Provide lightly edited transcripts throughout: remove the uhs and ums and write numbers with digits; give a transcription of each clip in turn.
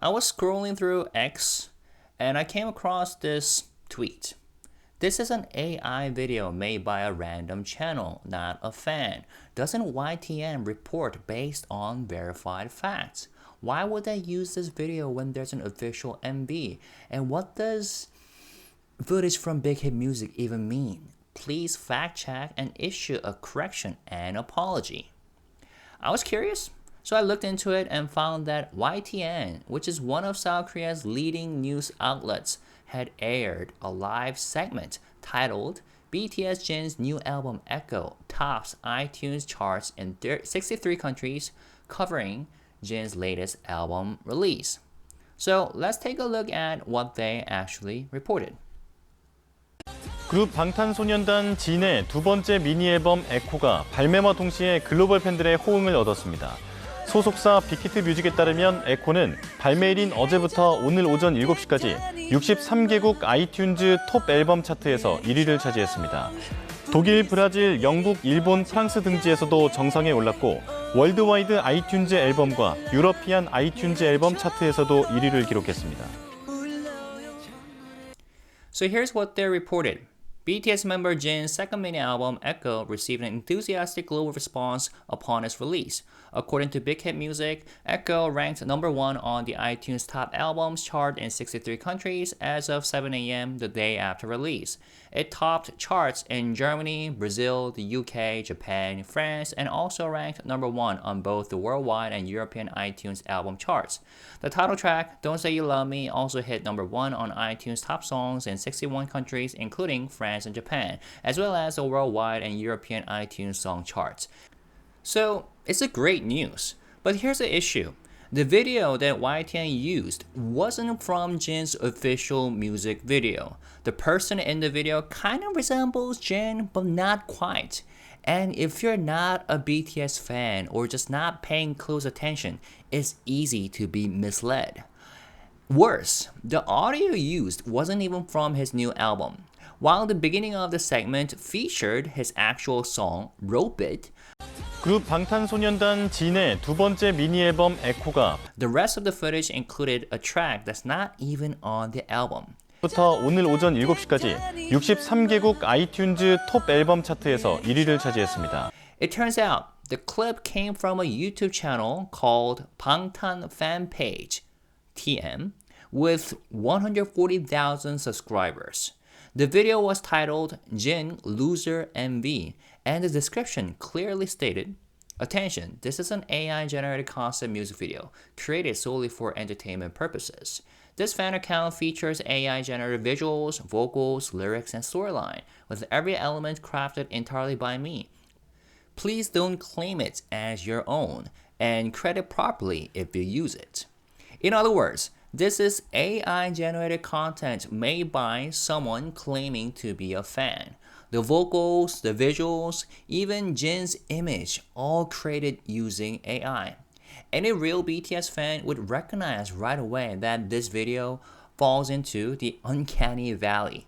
I was scrolling through X and I came across this tweet. This is an AI video made by a random channel, not a fan. Doesn't YTN report based on verified facts? Why would they use this video when there's an official MV? And what does footage from Big Hit Music even mean? Please fact check and issue a correction and apology. I was curious, so I looked into it and found that YTN, which is one of South Korea's leading news outlets, had aired a live segment titled BTS Jin's new album Echo tops iTunes charts in 63 countries, covering Jin's latest album release. So let's take a look at what they actually reported. 그룹 방탄소년단 진의 두 번째 미니 앨범 에코가 발매와 동시에 글로벌 팬들의 호응을 얻었습니다. 소속사 빅히트 뮤직에 따르면 에코는 발매일인 어제부터 오늘 오전 7시까지 63개국 아이튠즈 톱 앨범 차트에서 1위를 차지했습니다. 독일, 브라질, 영국, 일본, 프랑스 등지에서도 정상에 올랐고 월드와이드 아이튠즈 앨범과 유러피안 아이튠즈 앨범 차트에서도 1위를 기록했습니다. So here's what they reported. BTS member Jin's second mini album, Echo, received an enthusiastic global response upon its release. According to Big Hit Music, Echo ranked number 1 on the iTunes Top Albums chart in 63 countries as of 7 a.m. the day after release. It topped charts in Germany, Brazil, the UK, Japan, France, and also ranked number 1 on both the worldwide and European iTunes album charts. The title track, Don't Say You Love Me, also hit number 1 on iTunes Top Songs in 61 countries, including France and Japan, as well as the worldwide and European iTunes song charts. So, it's a great news. But here's the issue. The video that YTN used wasn't from Jin's official music video. The person in the video kind of resembles Jin, but not quite. And if you're not a BTS fan or just not paying close attention, it's easy to be misled. Worse, the audio used wasn't even from his new album. While the beginning of the segment featured his actual song, erupted, 그룹 방탄소년단 진의 두 번째 미니 앨범 에코가 the rest of the footage included a track that's not even on the album. 부터 오늘 오전 7시까지 63개국 아이튠즈 톱 앨범 차트에서 1위를 차지했습니다. It turns out the clip came from a YouTube channel called Bangtan Fan Page, TM, with 140,000 subscribers. The video was titled Jin Loser MV, and the description clearly stated, "Attention, this is an AI-generated concept music video, created solely for entertainment purposes. This fan account features AI-generated visuals, vocals, lyrics, and storyline, with every element crafted entirely by me. Please don't claim it as your own, and credit properly if you use it." In other words, this is AI-generated content made by someone claiming to be a fan. The vocals, the visuals, even Jin's image, all created using AI. Any real BTS fan would recognize right away that this video falls into the uncanny valley.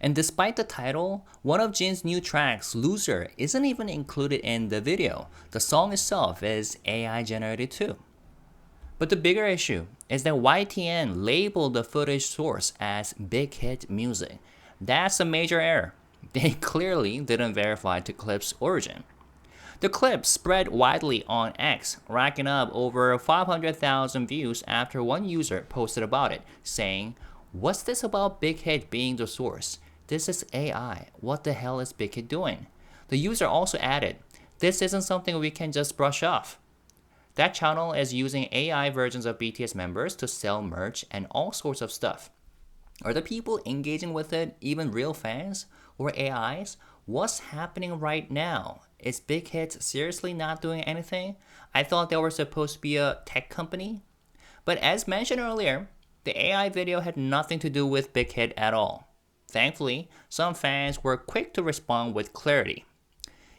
And despite the title, one of Jin's new tracks, Loser, isn't even included in the video. The song itself is AI generated too. But the bigger issue is that YTN labeled the footage source as Big Hit Music. That's a major error. They clearly didn't verify the clip's origin. The clip spread widely on X, racking up over 500,000 views after one user posted about it, saying, "What's this about Big Hit being the source? This is AI. What the hell is Big Hit doing?" The user also added, "This isn't something we can just brush off." That channel is using AI versions of BTS members to sell merch and all sorts of stuff. Are the people engaging with it even real fans or AIs? What's happening right now? Is Big Hit seriously not doing anything? I thought they were supposed to be a tech company. But as mentioned earlier, the AI video had nothing to do with Big Hit at all. Thankfully, some fans were quick to respond with clarity.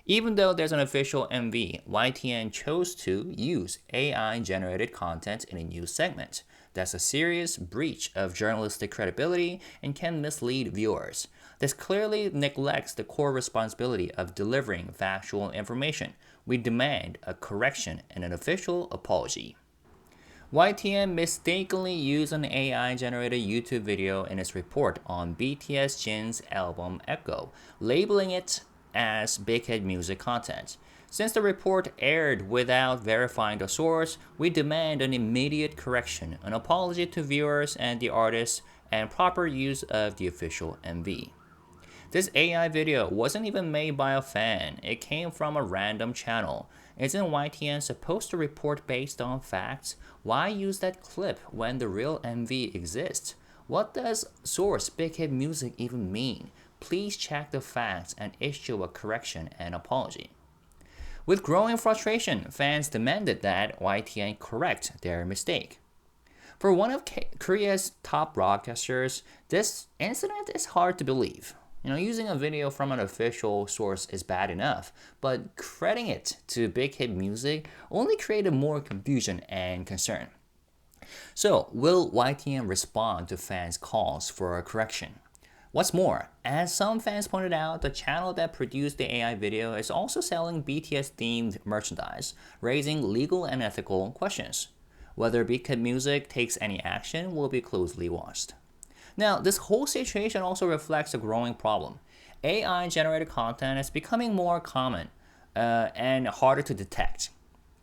Even though there's an official MV, YTN chose to use AI-generated content in a news segment. That's a serious breach of journalistic credibility and can mislead viewers. This clearly neglects the core responsibility of delivering factual information. We demand a correction and an official apology. YTN mistakenly used an AI-generated YouTube video in its report on BTS Jin's album Echo, labeling it as Big Hit music content. Since the report aired without verifying the source, we demand an immediate correction, an apology to viewers and the artist, and proper use of the official MV. This AI video wasn't even made by a fan, it came from a random channel. Isn't YTN supposed to report based on facts? Why use that clip when the real MV exists? What does source Big Hit music even mean? Please check the facts and issue a correction and apology. With growing frustration, fans demanded that YTN correct their mistake. For one of Korea's top broadcasters, this incident is hard to believe. Using a video from an official source is bad enough, but crediting it to Big Hit music only created more confusion and concern. So, will YTN respond to fans' calls for a correction? What's more, as some fans pointed out, the channel that produced the AI video is also selling BTS-themed merchandise, raising legal and ethical questions. Whether Big Hit music takes any action will be closely watched. Now, this whole situation also reflects a growing problem. AI-generated content is becoming more common and harder to detect.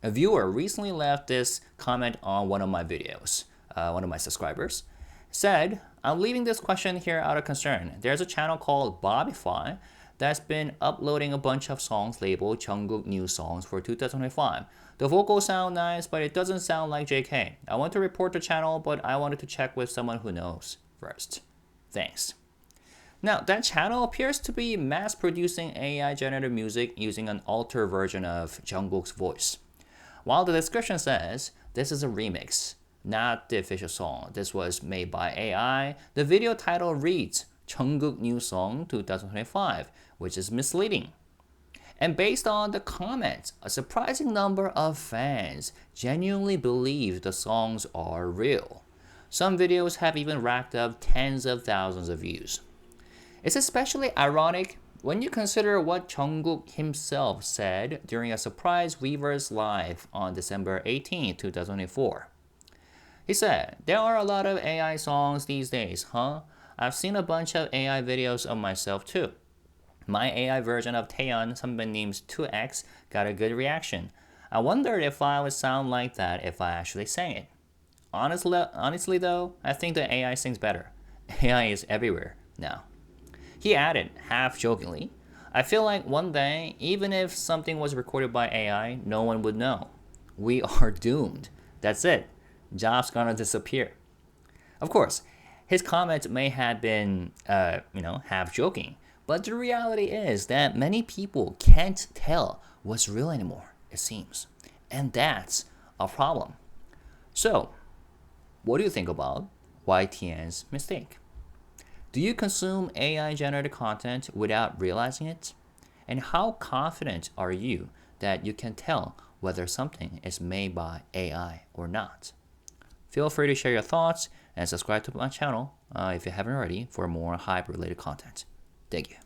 A viewer recently left this comment on one of my videos. One of my subscribers said, "I'm leaving this question here out of concern. There's a channel called Bobify that's been uploading a bunch of songs labeled Jungkook new songs for 2025. The vocals sound nice, but it doesn't sound like JK. I want to report the channel, but I wanted to check with someone who knows first. Thanks." Now, that channel appears to be mass-producing AI-generated music using an altered version of Jungkook's voice. While the description says, this is a remix, not the official song. This was made by AI. The video title reads, Jungkook new song 2025, which is misleading. And based on the comments, a surprising number of fans genuinely believe the songs are real. Some videos have even racked up tens of thousands of views. It's especially ironic when you consider what Jungkook himself said during a surprise Weverse Live on December 18, 2004. He said, "There are a lot of AI songs these days, huh? I've seen a bunch of AI videos of myself too. My AI version of Taeyeon, 선배님's 2X, got a good reaction. I wondered if I would sound like that if I actually sang it. Honestly though, I think the AI sings better. AI is everywhere now." He added, half jokingly, "I feel like one day, even if something was recorded by AI, no one would know. We are doomed. That's it. Jobs gonna disappear." Of course, his comment may have been, half joking, but the reality is that many people can't tell what's real anymore, it seems. And that's a problem. So, what do you think about YTN's mistake? Do you consume AI-generated content without realizing it? And how confident are you that you can tell whether something is made by AI or not? Feel free to share your thoughts and subscribe to my channel if you haven't already for more HYBE-related content. Thank you.